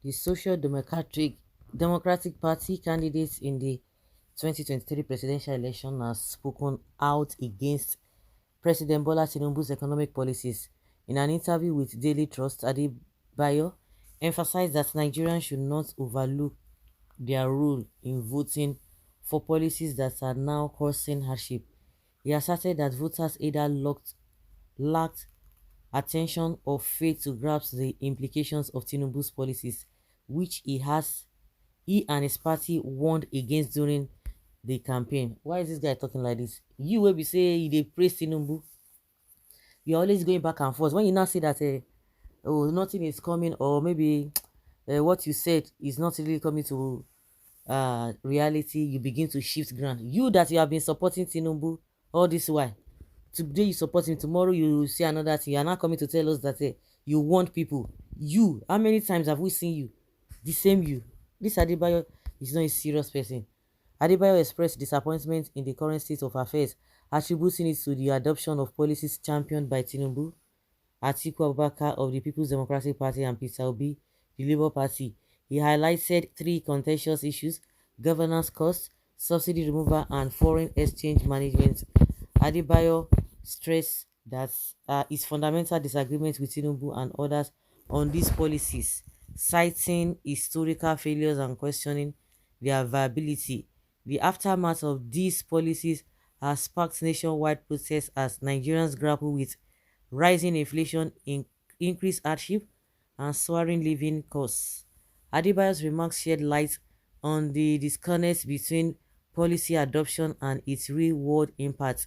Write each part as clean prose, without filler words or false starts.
The Social Democratic Party candidates in the 2023 presidential election has spoken out against President Bola Tinubu's economic policies. In an interview with Daily Trust, Adebayo emphasized that Nigerians should not overlook their role in voting for policies that are now causing hardship. He asserted that voters either lacked attention or failed to grasp the implications of Tinubu's policies, which he and his party warned against during the campaign. Why is this guy talking like this? You will be say they praise Tinubu. You're always going back and forth. When you now see that oh, nothing is coming, or maybe what you said is not really coming to reality, you begin to shift ground. You that you have been supporting Tinubu all this while, today you support him, tomorrow you see another thing. You are not coming to tell us that you want people. You, how many times have we seen you? The same you. This Adebayo is not a serious person. Adebayo expressed disappointment in the current state of affairs, attributing it to the adoption of policies championed by Tinubu, Atiku Abubakar of the People's Democratic Party, and Peter Obi, the Labour Party. He highlighted three contentious issues: governance costs, subsidy removal, and foreign exchange management. Adebayo stressed that his fundamental disagreement with Tinubu and others on these policies, citing historical failures and questioning their viability. The aftermath of these policies has sparked nationwide protests as Nigerians grapple with rising inflation, increased hardship, and soaring living costs. Adebayo's remarks shed light on the disconnect between policy adoption and its real-world impact,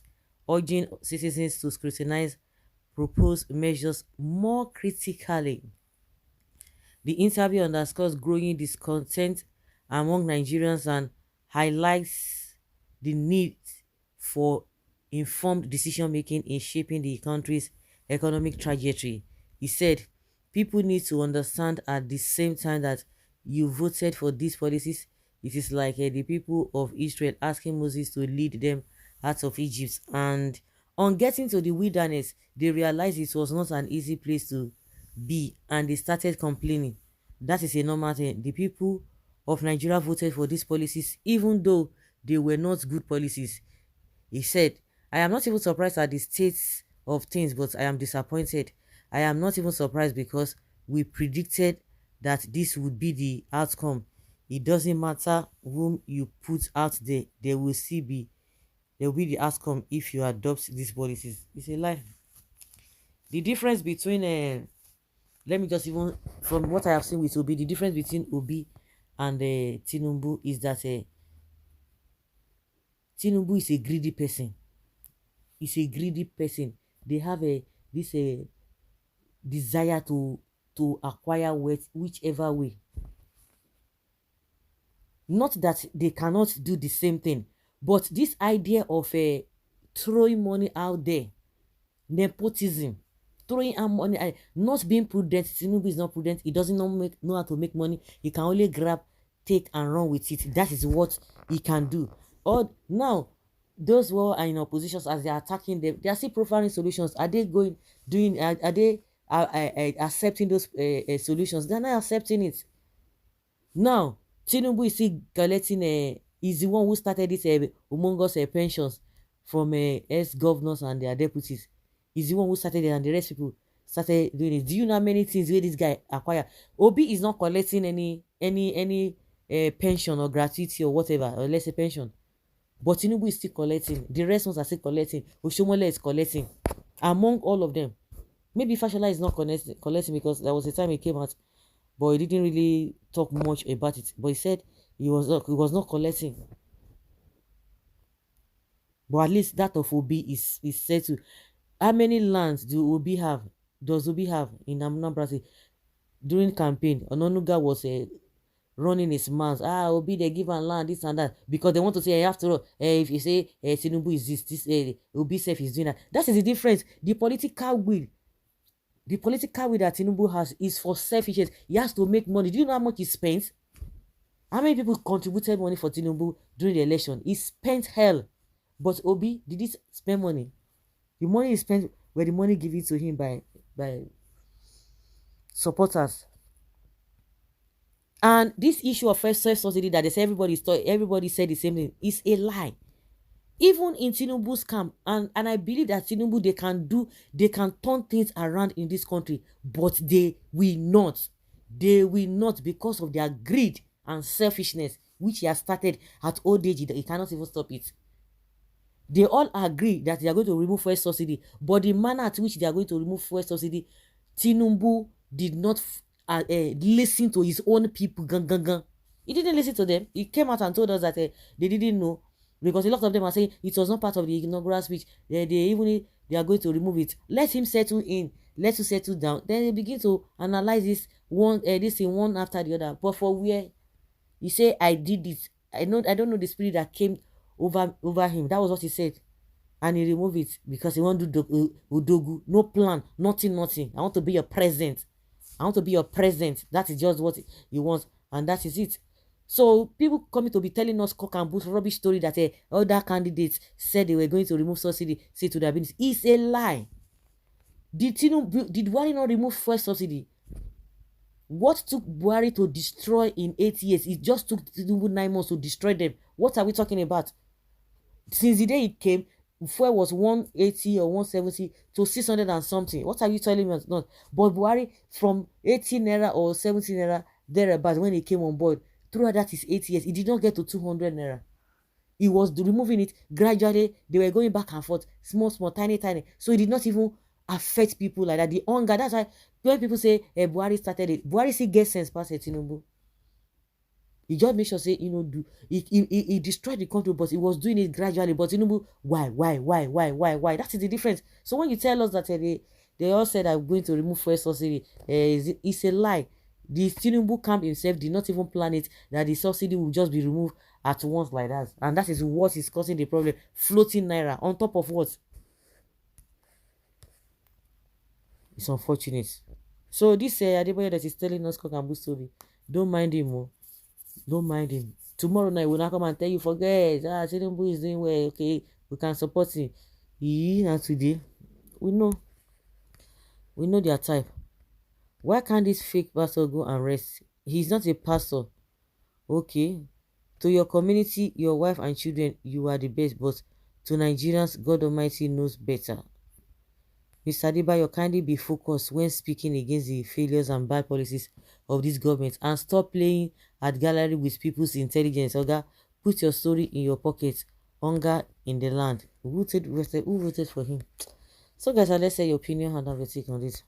urging citizens to scrutinize proposed measures more critically. The interview underscores growing discontent among Nigerians and highlights the need for informed decision making in shaping the country's economic trajectory. He said, people need to understand at the same time that you voted for these policies. It is like the people of Israel asking Moses to lead them out of Egypt. And on getting to the wilderness, they realized it was not an easy place to be, and they started complaining. That is a normal thing. The people of Nigeria voted for these policies even though they were not good policies. He said, I am not even surprised at the state of things, but I am disappointed. I am not even surprised because we predicted that this would be the outcome. It doesn't matter whom you put out there, there will be the outcome if you adopt these policies. It's a lie. The difference between let me just even from what I have seen with Obi, the difference between Obi and Tinubu is that Tinubu is a greedy person. He's a greedy person. They have this desire to acquire wealth whichever way. Not that they cannot do the same thing, but this idea of throwing money out there, nepotism, throwing out money, not being prudent. Tinubu is not prudent. He doesn't know how to make money. He can only grab, take, and run with it. That is what he can do. Or now, those who are in oppositions, as they are attacking them, they are still profiling solutions. Are they are they accepting those solutions? They're not accepting it. Now, Tinubu is still collecting, is the one who started this humongous pensions from ex-governors and their deputies. He's the one who started it, and the rest people started doing it. Do you know how many things where this guy acquired? Obi is not collecting any pension or gratuity or whatever, or let's say pension. But Tinubu is still collecting. The rest ones are still collecting. Oshomole is collecting. Among all of them. Maybe Fashola is not collecting because there was a time he came out, but he didn't really talk much about it. But he said he was not collecting. But at least that of Obi is said to. How many lands does Obi have in Anambra State? During campaign, Ononuga was running his mouth. Obi, they give am land, this and that, because they want to say, after all, if you say Tinubu is this, Obi self is doing that. That is the difference. The political will that Tinubu has is for selfishness. He has to make money. Do you know how much he spent? How many people contributed money for Tinubu during the election? He spent hell. But Obi, did he spend money? The money he spent were the money given to him by supporters. And this issue of first subsidy that they say everybody said the same thing is a lie. Even in Tinubu's camp, and I believe that Tinubu, they can turn things around in this country, but they will not. They will not, because of their greed and selfishness, which he has started at old age. He cannot even stop it. They all agree that they are going to remove fuel subsidy, but the manner at which they are going to remove fuel subsidy, Tinubu did not listen to his own people. Gang, gang, gang. He didn't listen to them. He came out and told us that they didn't know, because a lot of them are saying it was not part of the inaugural speech. They are going to remove it. Let him settle in. Let him settle down. Then they begin to analyze this thing one after the other. But for where he say I did it, I don't know the spirit that came over him. That was what he said. And he removed it because he want to do Udogu. No plan, nothing. I want to be your present. I want to be your present. That is just what he wants, and that is it. So people coming to be telling us cock and bull rubbish story that other candidates said they were going to remove subsidy, say to their business. It's a lie. Did Buhari not remove first subsidy? What took Buhari to destroy in 8 years? It just took Tinubu 9 months to destroy them. What are we talking about? Since the day it came, fuel was 180 or 170 to 600 and something. What are you telling me? Not. But Buhari, from 18 naira or 17 naira thereabout, when he came on board, throughout that his 8 years, he did not get to 200 naira. He was removing it gradually. They were going back and forth, small, tiny. So it did not even affect people like that. The hunger, that's why when people say Buhari started it, Buhari still gets sense past Tinubu. He just make sure say he destroyed the country, but he was doing it gradually. But Tinubu, why? That is the difference. So when you tell us that they all said I'm going to remove fuel subsidy, it's a lie. The Tinubu camp himself did not even plan it, that the subsidy will just be removed at once like that, and that is what is causing the problem. Floating naira on top of what? It's unfortunate. So this Adeboye that is telling us cock and bull story, don't mind him. Oh. Don't mind him. Tomorrow night we'll not come and tell you, forget. Tinubu is doing well. Okay, we can support him. And today, we know. We know their type. Why can't this fake pastor go and rest? He's not a pastor. Okay. To your community, your wife and children, you are the best. But to Nigerians, God Almighty knows better. Mr. Adebayo, kindly be focused when speaking against the failures and bad policies of this government, and stop playing at gallery with people's intelligence. Oga, put your story in your pocket. Hunger in the land. Who voted for him? So guys, let's say your opinion and have a take on this.